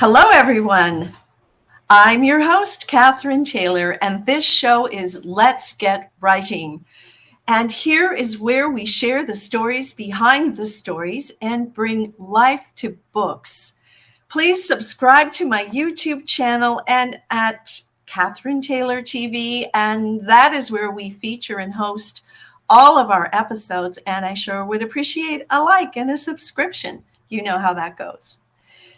Hello, everyone. I'm your host, Catherine Taylor, and this show is Let's Get Writing. And here is where we share the stories behind the stories and bring life to books. Please subscribe to my YouTube channel and at Catherine Taylor TV, and that is where we feature and host all of our episodes. And I sure would appreciate a like and a subscription. You know how that goes.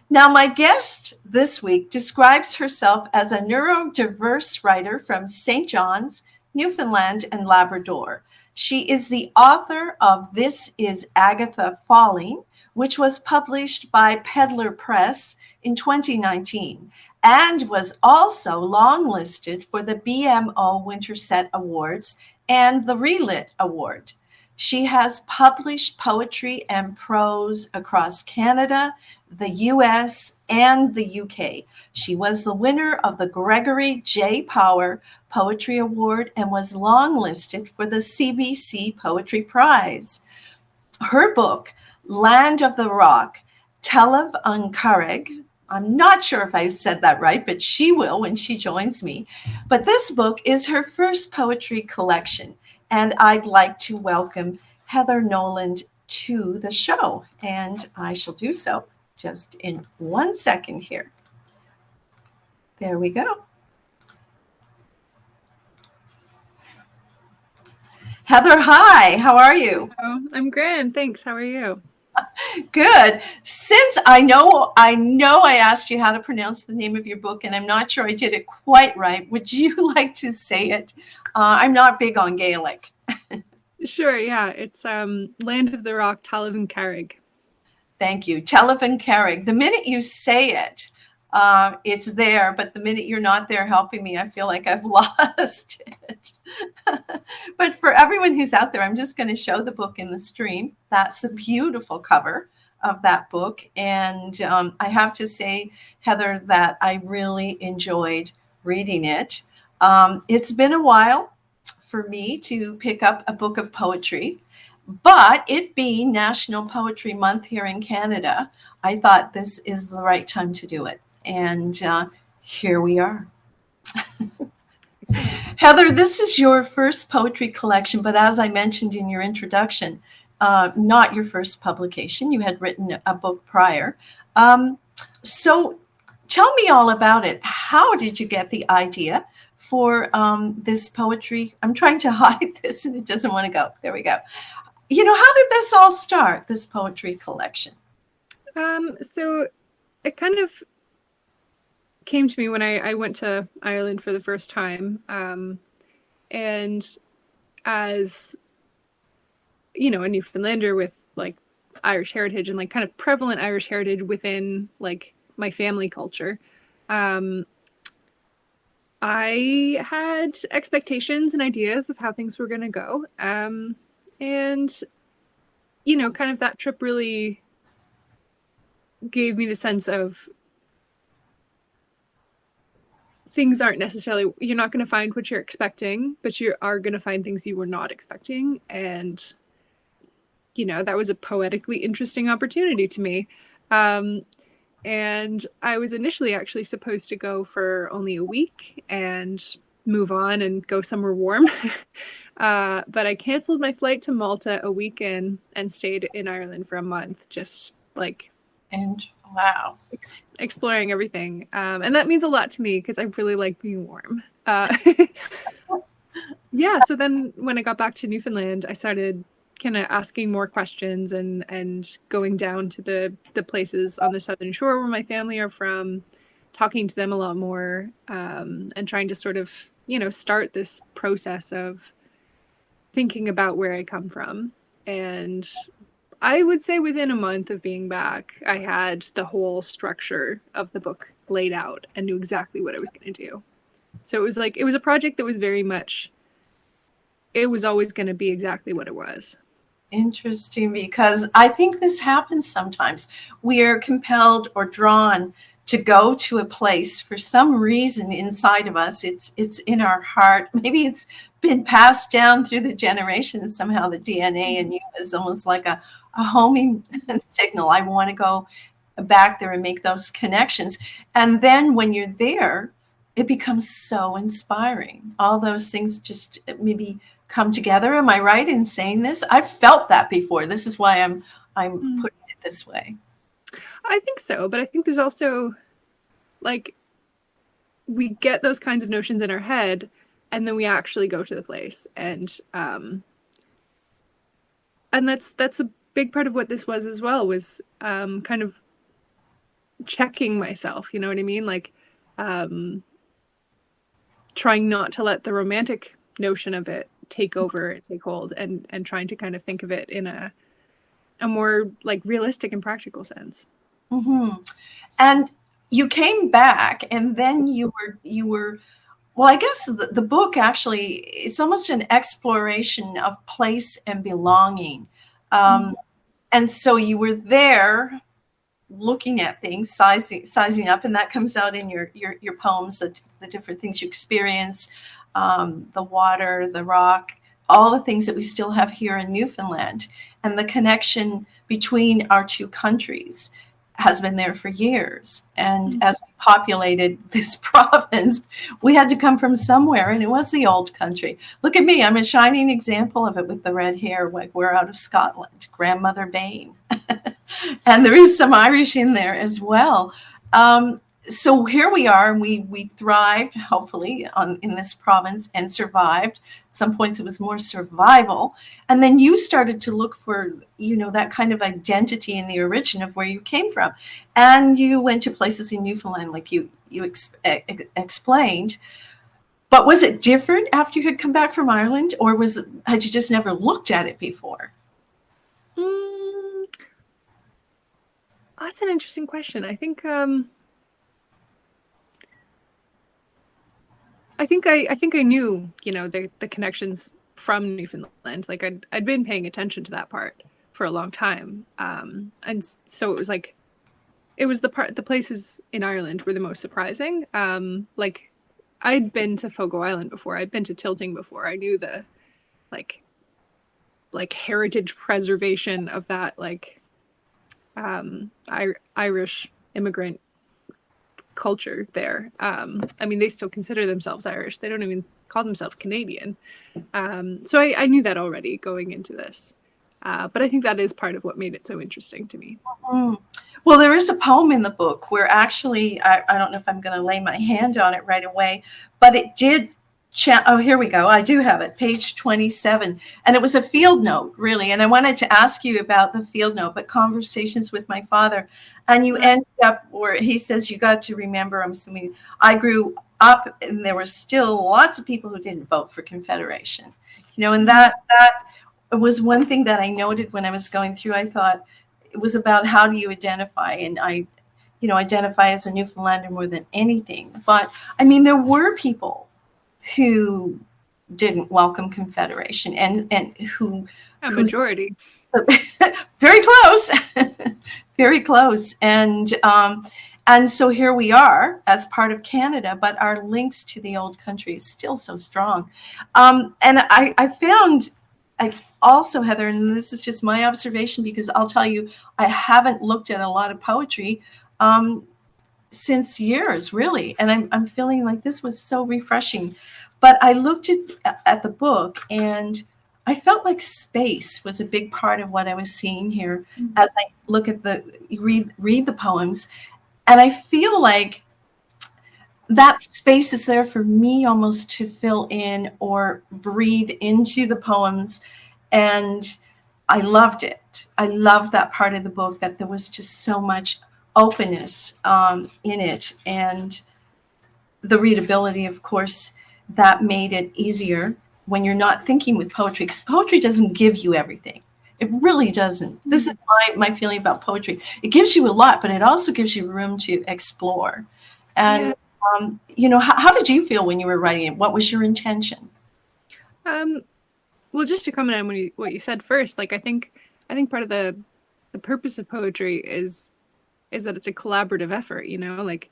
Now, my guest this week describes herself as a neurodiverse writer from St. John's, Newfoundland and Labrador. She is the author of This Is Agatha Falling, which was published by Peddler Press in 2019 and was also longlisted for the BMO Winterset Awards and the Relit Award. She has published poetry and prose across Canada, the US, and the UK. She was the winner of the Gregory J. Power Poetry Award and was longlisted for the CBC Poetry Prize. Her book, Land of the Rock, Telev an Carrig, I'm not sure if I said that right, but she will when she joins me. But this book is her first poetry collection. And I'd like to welcome Heather Nolan to the show. And I shall do so just in 1 second here. There we go. Heather, hi, how are you? Oh, I'm grand, thanks. How are you? Good. Since I know I asked you how to pronounce the name of your book, and I'm not sure I did it quite right, would you like to say it? I'm not big on Gaelic. Sure, yeah. It's Land of the Rock, Telev an Carrig. Thank you. Telev an Carrig. The minute you say it, it's there, but the minute you're not there helping me, I feel like I've lost it. But for everyone who's out there, I'm just going to show the book in the stream. That's a beautiful cover of that book. And I have to say, Heather, that I really enjoyed reading it. It's been a while for me to pick up a book of poetry, but it being National Poetry Month here in Canada, I thought this is the right time to do it. And here we are. Heather, this is your first poetry collection, but as I mentioned in your introduction, not your first publication. You had written a book prior. So tell me all about it. How did you get the idea for this poetry? I'm trying to hide this and it doesn't want to go. There we go. You know, how did this all start, this poetry collection? So it kind of came to me when I went to Ireland for the first time. And as, you know, a Newfoundlander with like Irish heritage and like kind of prevalent Irish heritage within like my family culture, I had expectations and ideas of how things were going to go. And, you know, kind of that trip really gave me the sense of things aren't necessarily, you're not going to find what you're expecting, but you are going to find things you were not expecting. And, you know, that was a poetically interesting opportunity to me. And I was initially actually supposed to go for only a week and move on and go somewhere warm. But I canceled my flight to Malta a week in and stayed in Ireland for a month, just like, and wow, exploring everything. And that means a lot to me because I really like being warm. Yeah, so then when I got back to Newfoundland, I started kind of asking more questions and going down to the places on the southern shore where my family are from, talking to them a lot more, and trying to sort of, you know, start this process of thinking about where I come from. And I would say within a month of being back, I had the whole structure of the book laid out and knew exactly what I was going to do. So it was like, it was a project that was very much, it was always going to be exactly what it was. Interesting, because I think this happens sometimes. We are compelled or drawn to go to a place for some reason inside of us. It's in our heart. Maybe it's been passed down through the generations. Somehow the DNA in you is almost like a homing signal. I want to go back there and make those connections. And then when you're there, it becomes so inspiring. All those things just maybe come together. Am I right in saying this? I've felt that before. This is why I'm putting it this way. I think so, but I think there's also like we get those kinds of notions in our head, and then we actually go to the place, and that's a big part of what this was as well, was kind of checking myself, you know what I mean? Like trying not to let the romantic notion of it take over, take hold, and trying to kind of think of it in a more like realistic and practical sense. Mm-hmm. And you came back, and then you were well, I guess the book actually, it's almost an exploration of place and belonging. And so you were there looking at things, sizing up, and that comes out in your poems, the different things you experience, the water, the rock, all the things that we still have here in Newfoundland, and the connection between our two countries has been there for years. And as we populated this province, we had to come from somewhere, and it was the old country. Look at me, I'm a shining example of it with the red hair. Like, we're out of Scotland, Grandmother Bain. And there is some Irish in there as well. So here we are, and we thrived, hopefully, in this province, and survived. At some points it was more survival. And then you started to look for, that kind of identity in the origin of where you came from. And you went to places in Newfoundland, like you explained. But was it different after you had come back from Ireland, or had you just never looked at it before? That's an interesting question. I think I knew, the connections from Newfoundland. Like I'd been paying attention to that part for a long time, and so it was like, it was the places in Ireland were the most surprising. Like I'd been to Fogo Island before. I'd been to Tilting before. I knew the like heritage preservation of that, like Irish immigrant culture there. I mean, they still consider themselves Irish. They don't even call themselves Canadian. So I knew that already going into this. But I think that is part of what made it so interesting to me. Mm-hmm. Well, there is a poem in the book where actually, I don't know if I'm going to lay my hand on it right away, but it did. Oh, here we go. I do have it, page 27. And it was a field note, really. And I wanted to ask you about the field note, but Conversations with My Father. And you ended up where he says, you got to remember, I'm assuming, I grew up and there were still lots of people who didn't vote for Confederation. And that was one thing that I noted when I was going through. I thought it was about how do you identify? And I, identify as a Newfoundlander more than anything. But I mean, there were people who didn't welcome Confederation, and who a majority. Very close, very close. And so here we are as part of Canada, but our links to the old country is still so strong. And I found, also, Heather, and this is just my observation, because I'll tell you, I haven't looked at a lot of poetry since years, really. And I'm feeling like this was so refreshing. But I looked at the book, and I felt like space was a big part of what I was seeing here as I look at read the poems. And I feel like that space is there for me almost to fill in or breathe into the poems. And I loved it. I loved that part of the book, that there was just so much openness in it. And the readability, of course, that made it easier when you're not thinking with poetry, because poetry doesn't give you everything. It really doesn't. This is my feeling about poetry. It gives you a lot, but it also gives you room to explore. And, how did you feel when you were writing it? What was your intention? Well, just to comment on what you said first, like I think part of the purpose of poetry is that it's a collaborative effort, like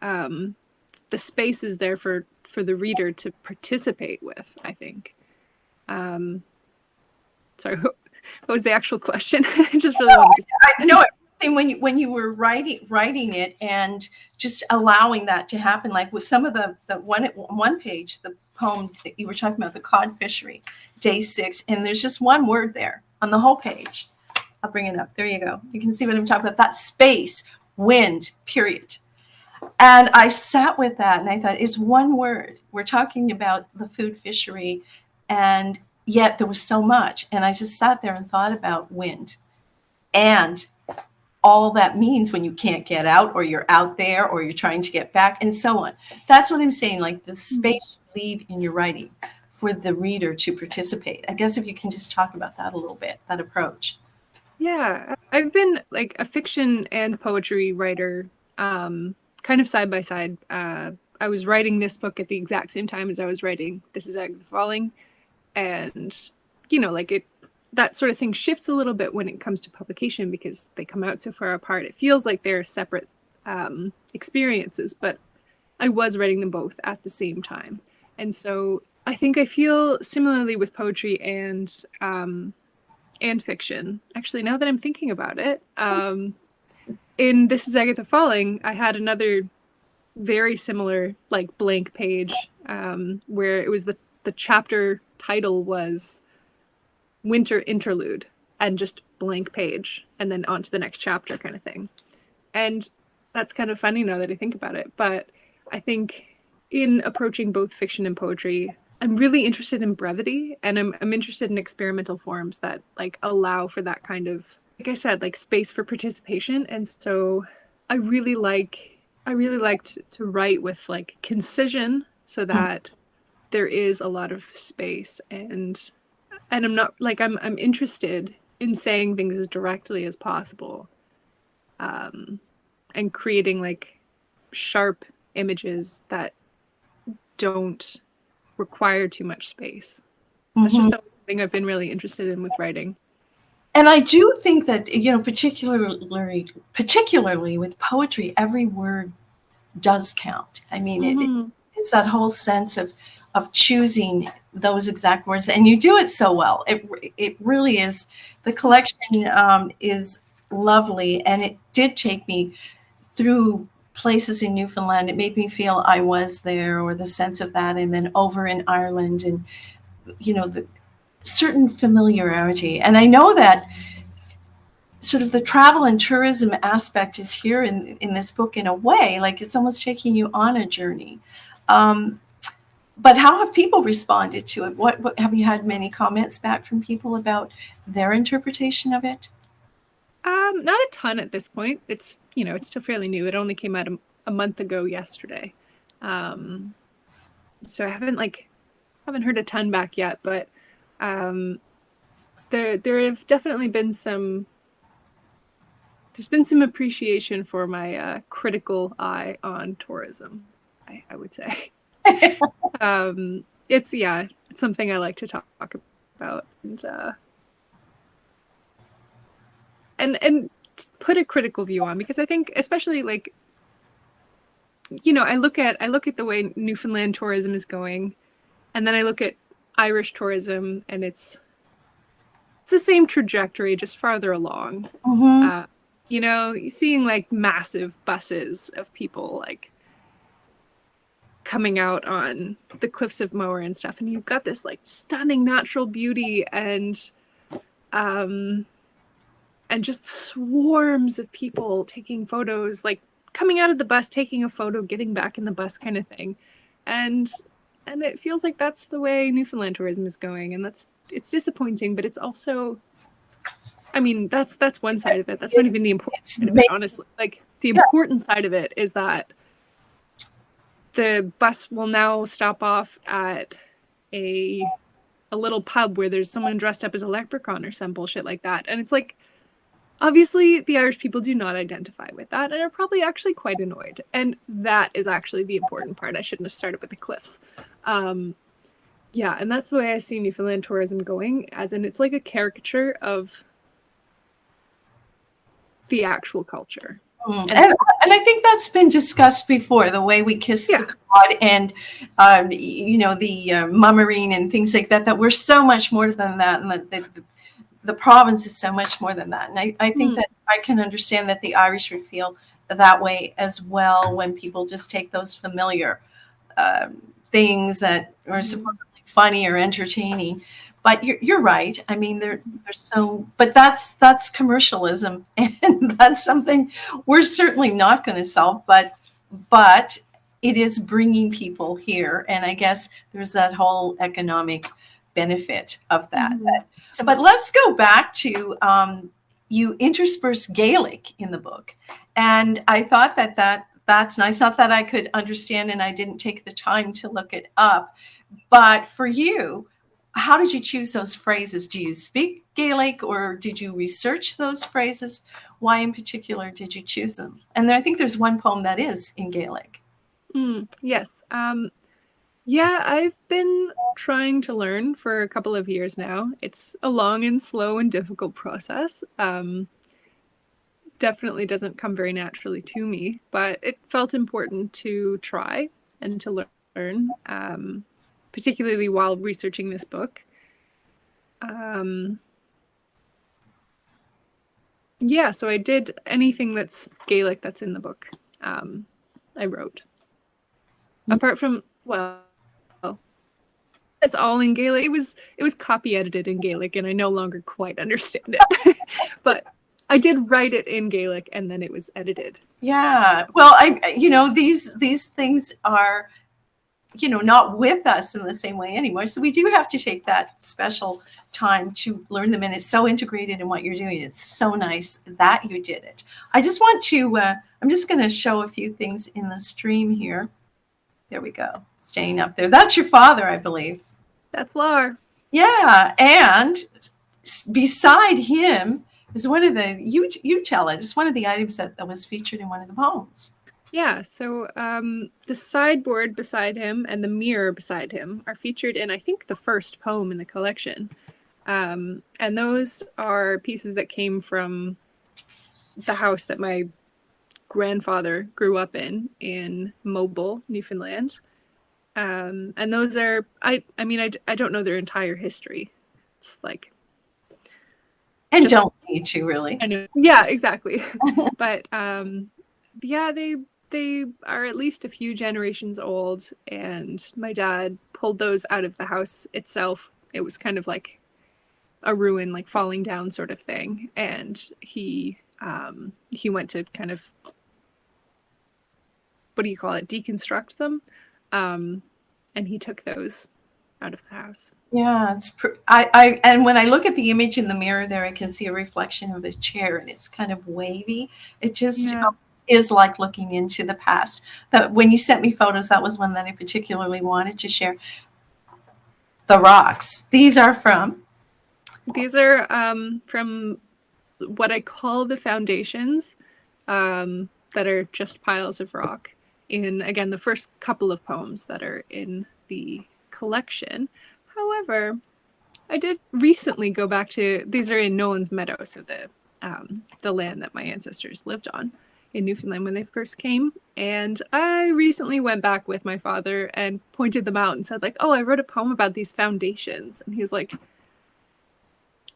the space is there for the reader to participate with, I think. Sorry, what was the actual question? I just really wanted to I know it saying when you were writing it and just allowing that to happen, like with some of the one page, the poem that you were talking about, the cod fishery, day 6, and there's just one word there on the whole page. I'll bring it up. There you go. You can see what I'm talking about. That space, wind, period. And I sat with that and I thought, it's one word. We're talking about the food fishery, and yet there was so much. And I just sat there and thought about wind and all that means when you can't get out, or you're out there, or you're trying to get back, and so on. That's what I'm saying, like the space you leave in your writing for the reader to participate. I guess if you can just talk about that a little bit, that approach. Yeah, I've been like a fiction and poetry writer, kind of side by side. I was writing this book at the exact same time as I was writing This Is Agatha Falling, and like that sort of thing shifts a little bit when it comes to publication because they come out so far apart. It feels like they're separate experiences, but I was writing them both at the same time, and so I think I feel similarly with poetry and fiction. Actually, now that I'm thinking about it, in This Is Agatha Falling, I had another very similar like blank page where it was the chapter title was Winter Interlude and just blank page and then on to the next chapter kind of thing. And that's kind of funny now that I think about it. But I think in approaching both fiction and poetry, I'm really interested in brevity, and I'm interested in experimental forms that like allow for that kind of, like I said, like space for participation. And so I really liked to write with like concision so that there is a lot of space, and I'm not like I'm interested in saying things as directly as possible, and creating like sharp images that don't require too much space. That's just something I've been really interested in with writing. And I do think that, particularly with poetry, every word does count. I mean, it's that whole sense of choosing those exact words, and you do it so well. It really is. The collection is lovely, and it did take me through places in Newfoundland. It made me feel I was there, or the sense of that, and then over in Ireland, and the certain familiarity. And I know that sort of the travel and tourism aspect is here in this book in a way, like it's almost taking you on a journey. But how have people responded to it? What have you had many comments back from people about their interpretation of it? Not a ton at this point. It's it's still fairly new. It only came out a month ago yesterday, so I haven't heard a ton back yet. But there have definitely been some. There's been some appreciation for my critical eye on tourism, I would say. It's something I like to talk about, and put a critical view on, because I think especially like I look at the way Newfoundland tourism is going, and then I look at Irish tourism, and it's the same trajectory, just farther along. Seeing like massive buses of people like coming out on the cliffs of Moher and stuff, and you've got this like stunning natural beauty and just swarms of people taking photos, like coming out of the bus, taking a photo, getting back in the bus kind of thing. And it feels like that's the way Newfoundland tourism is going, and it's disappointing, but it's also, I mean, that's one side of it. That's not even the important side of it, honestly. Like the important side of it is that the bus will now stop off at a little pub where there's someone dressed up as a leprechaun or some bullshit like that. And it's like, obviously the Irish people do not identify with that and are probably actually quite annoyed. And that is actually the important part. I shouldn't have started with the cliffs. And that's the way I see Newfoundland tourism going, as in it's like a caricature of the actual culture. And I think that's been discussed before, the way we kiss the cod and, the mummerine and things like that, that we're so much more than that. And the province is so much more than that. And I think that I can understand that the Irish would feel that way as well when people just take those familiar things that are supposedly funny or entertaining. But you're right. I mean, they're so, but that's commercialism, and that's something we're certainly not going to solve. But it is bringing people here, and I guess there's that whole economic benefit of that. So, but let's go back to you intersperse Gaelic in the book, and I thought that's nice. Not that I could understand, and I didn't take the time to look it up. But for you, how did you choose those phrases? Do you speak Gaelic, or did you research those phrases? Why in particular did you choose them? And I think there's one poem that is in Gaelic. Yes. Yeah, I've been trying to learn for a couple of years now. It's a long and slow and difficult process. Definitely doesn't come very naturally to me, but it felt important to try and to learn, particularly while researching this book. Yeah, so I did anything that's Gaelic that's in the book. I wrote. Apart from, well, it's all in Gaelic. It was copy edited in Gaelic, and I no longer quite understand it. But I did write it in Gaelic, and then it was edited. Yeah. Well, these things are, not with us in the same way anymore. So we do have to take that special time to learn them, and it's so integrated in what you're doing. It's so nice that you did it. I just want to, I'm just going to show a few things in the stream here. There we go. Staying up there. That's your father, I believe. That's Lar. Yeah. And beside him is one of the, you tell it, it's one of the items that was featured in one of the poems. Yeah, so the sideboard beside him and the mirror beside him are featured in, I think, the first poem in the collection. And those are pieces that came from the house that my grandfather grew up in Mobile, Newfoundland. And those are, I don't know their entire history. It's like... And don't need to, really. I know. Yeah, exactly. But yeah, they are at least a few generations old, and my dad pulled those out of the house itself. It was kind of like a ruin, like falling down sort of thing, and he went to kind of, what do you call it, deconstruct them, and he took those out of the house. Yeah, it's I and when I look at the image in the mirror there, I can see a reflection of the chair, and it's kind of wavy. It just is like looking into the past. That when you sent me photos, that was one that I particularly wanted to share. The rocks. These are from? These are from what I call the foundations, that are just piles of rock. In, again, the first couple of poems that are in the collection. However, I did recently go back to, these are in Nolan's Meadow, so the land that my ancestors lived on in Newfoundland when they first came. And I recently went back with my father and pointed them out and said, like, oh, I wrote a poem about these foundations. And he was like,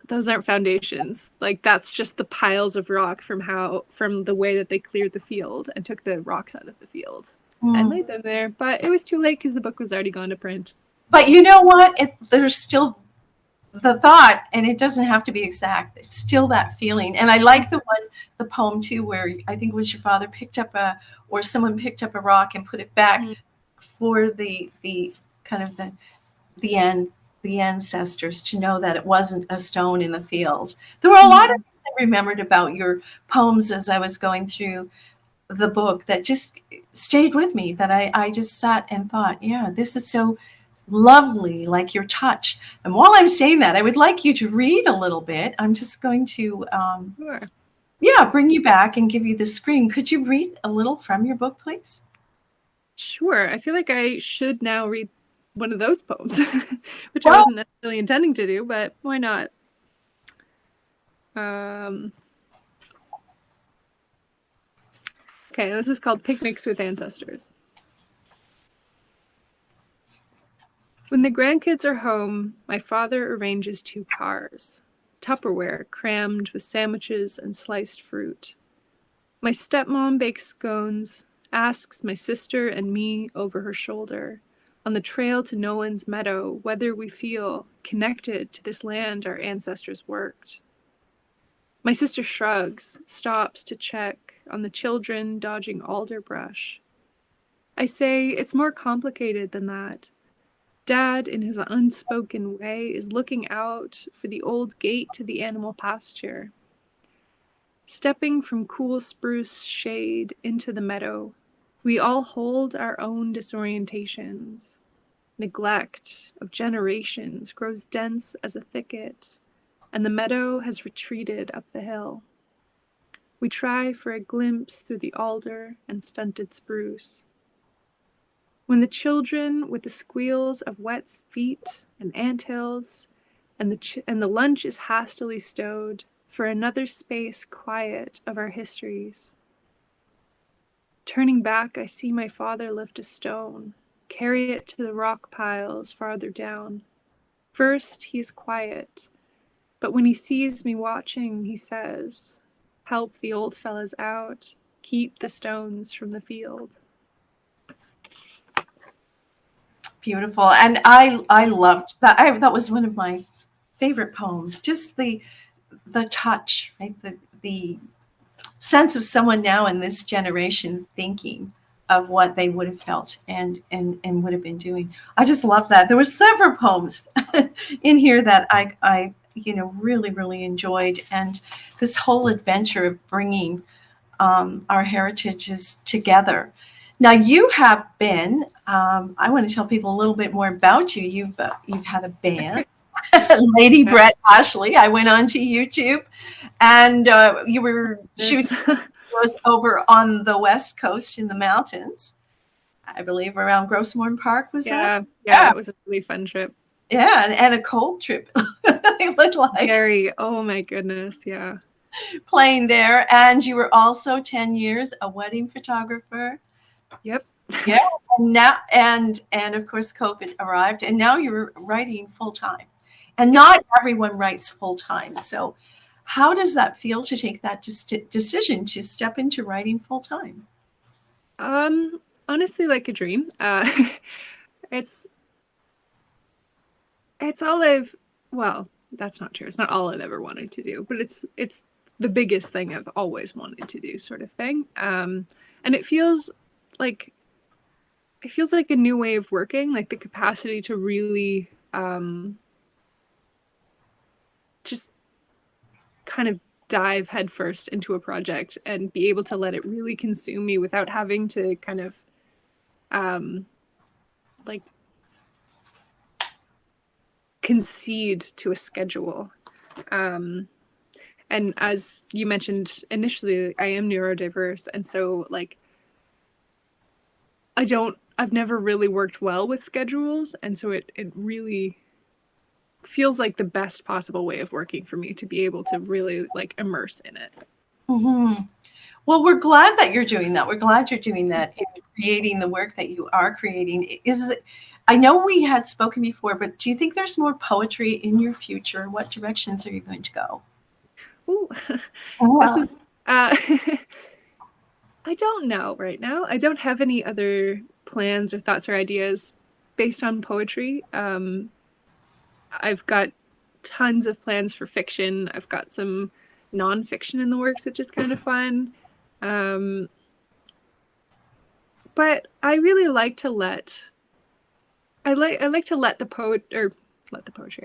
those aren't foundations. Like, that's just the piles of rock from the way that they cleared the field and took the rocks out of the field and laid them there. But it was too late because the book was already gone to print. But you know what? There's still the thought, and it doesn't have to be exact. It's still that feeling. And I like the poem too, where I think it was your father someone picked up a rock and put it back for the kind of the ancestors to know that it wasn't a stone in the field. There were a lot of things I remembered about your poems as I was going through the book that just stayed with me, that I just sat and thought, yeah, this is so lovely, like your touch. And while I'm saying that, I would like you to read a little bit. I'm just going to bring you back and give you the screen. Could you read a little from your book, please? Sure. I feel like I should now read one of those poems, which I wasn't necessarily intending to do, but why not? Okay, this is called Picnics with Ancestors. When the grandkids are home, my father arranges 2 cars. Tupperware crammed with sandwiches and sliced fruit. My stepmom bakes scones, asks my sister and me over her shoulder, on the trail to Nolan's meadow, whether we feel connected to this land our ancestors worked. My sister shrugs, stops to check on the children dodging alder brush. I say it's more complicated than that. Dad, in his unspoken way, is looking out for the old gate to the animal pasture. Stepping from cool spruce shade into the meadow, we all hold our own disorientations. Neglect of generations grows dense as a thicket, and the meadow has retreated up the hill. We try for a glimpse through the alder and stunted spruce. When the children, with the squeals of wet feet and anthills, and the lunch is hastily stowed for another space quiet of our histories. Turning back, I see my father lift a stone, carry it to the rock piles farther down. First, he is quiet, but when he sees me watching, he says, "Help the old fellas out, keep the stones from the field." Beautiful. And I loved that. That was one of my favorite poems. Just the touch, right? The sense of someone now in this generation thinking of what they would have felt and would have been doing. I just love that. There were several poems in here that I really enjoyed, and this whole adventure of bringing our heritages together. Now you have been. I want to tell people a little bit more about you. You've had a band, Lady Brett Ashley. I went onto YouTube, and you were shooting was over on the West Coast in the mountains. I believe around Grossmorn Park. Was that? Yeah, it was a really fun trip. Yeah, and a cold trip. It looked like Very. Oh my goodness, yeah. Playing there, and you were also 10 years a wedding photographer. Yep. Yeah. And now and of course COVID arrived, and now you're writing full time. And not everyone writes full time. So how does that feel to take that decision to step into writing full time? Honestly, like a dream. It's all well, that's not true. It's not all I've ever wanted to do, but it's the biggest thing I've always wanted to do, sort of thing. And it feels like a new way of working, like the capacity to really just kind of dive headfirst into a project and be able to let it really consume me without having to kind of like concede to a schedule. And as you mentioned initially, I am neurodiverse, and so like I've never really worked well with schedules, and so it really feels like the best possible way of working for me to be able to really like immerse in it. Mm-hmm. Well, we're glad that you're doing that. We're glad you're doing that and creating the work that you are creating. I know we had spoken before, but do you think there's more poetry in your future? What directions are you going to go? Ooh, this is I don't know right now. I don't have any other plans or thoughts or ideas based on poetry. I've got tons of plans for fiction. I've got some nonfiction in the works, which is kind of fun. But I really like to let the poetry.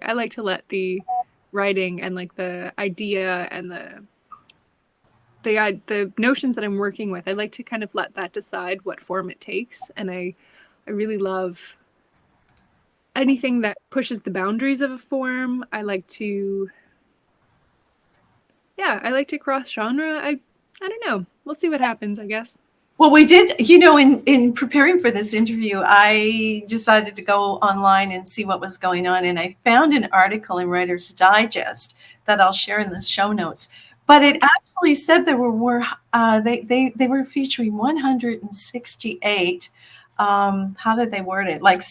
I like to let the writing and like the idea and the notions that I'm working with, I like to kind of let that decide what form it takes. And I really love anything that pushes the boundaries of a form. I like to cross genre. I don't know. We'll see what happens, I guess. Well, we did, in preparing for this interview, I decided to go online and see what was going on. And I found an article in Writer's Digest that I'll share in the show notes. But it actually said there were they were featuring 168. How did they word it? Like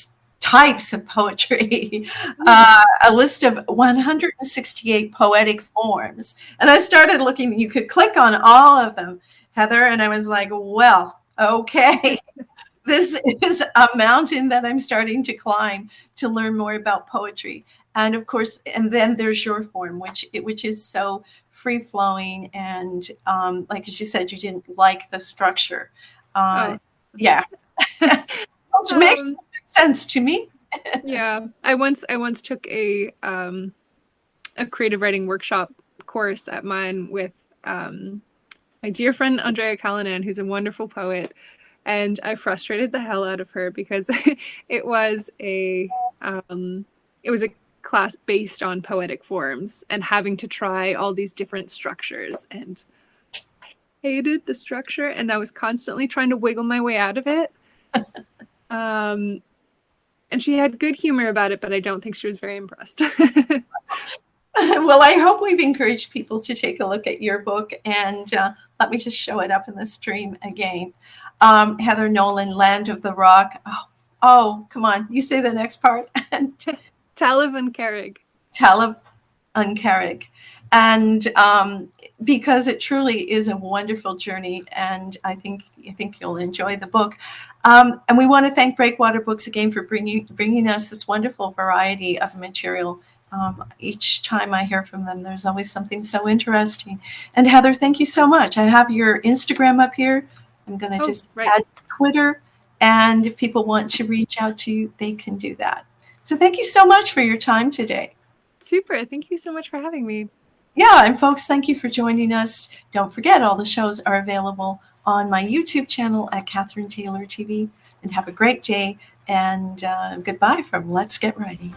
types of poetry, a list of 168 poetic forms. And I started looking, you could click on all of them, Heather, and I was like, well, okay. This is a mountain that I'm starting to climb to learn more about poetry. And of course, and then there's your form, which is so free flowing. And like as you said, you didn't like the structure. Oh. Yeah, which makes Um, sense to me. yeah, I once took a creative writing workshop course at mine with my dear friend Andrea Callanan, who's a wonderful poet, and I frustrated the hell out of her because it was a class based on poetic forms and having to try all these different structures, and I hated the structure, and I was constantly trying to wiggle my way out of it. And she had good humor about it, but I don't think she was very impressed. Well, I hope we've encouraged people to take a look at your book, and let me just show it up in the stream again. Heather Nolan, Land of the Rock. Oh, come on. You say the next part. Talamh an Carrig. Talamh an Carrig. And because it truly is a wonderful journey, and I think you'll enjoy the book. And we want to thank Breakwater Books again for bringing us this wonderful variety of material. Each time I hear from them, there's always something so interesting. And Heather, thank you so much. I have your Instagram up here. I'm going to add Twitter. And if people want to reach out to you, they can do that. So thank you so much for your time today. Super. Thank you so much for having me. Yeah, and folks, thank you for joining us. Don't forget, all the shows are available on my YouTube channel at Catherine Taylor TV. And have a great day. And goodbye from Let's Get Writing.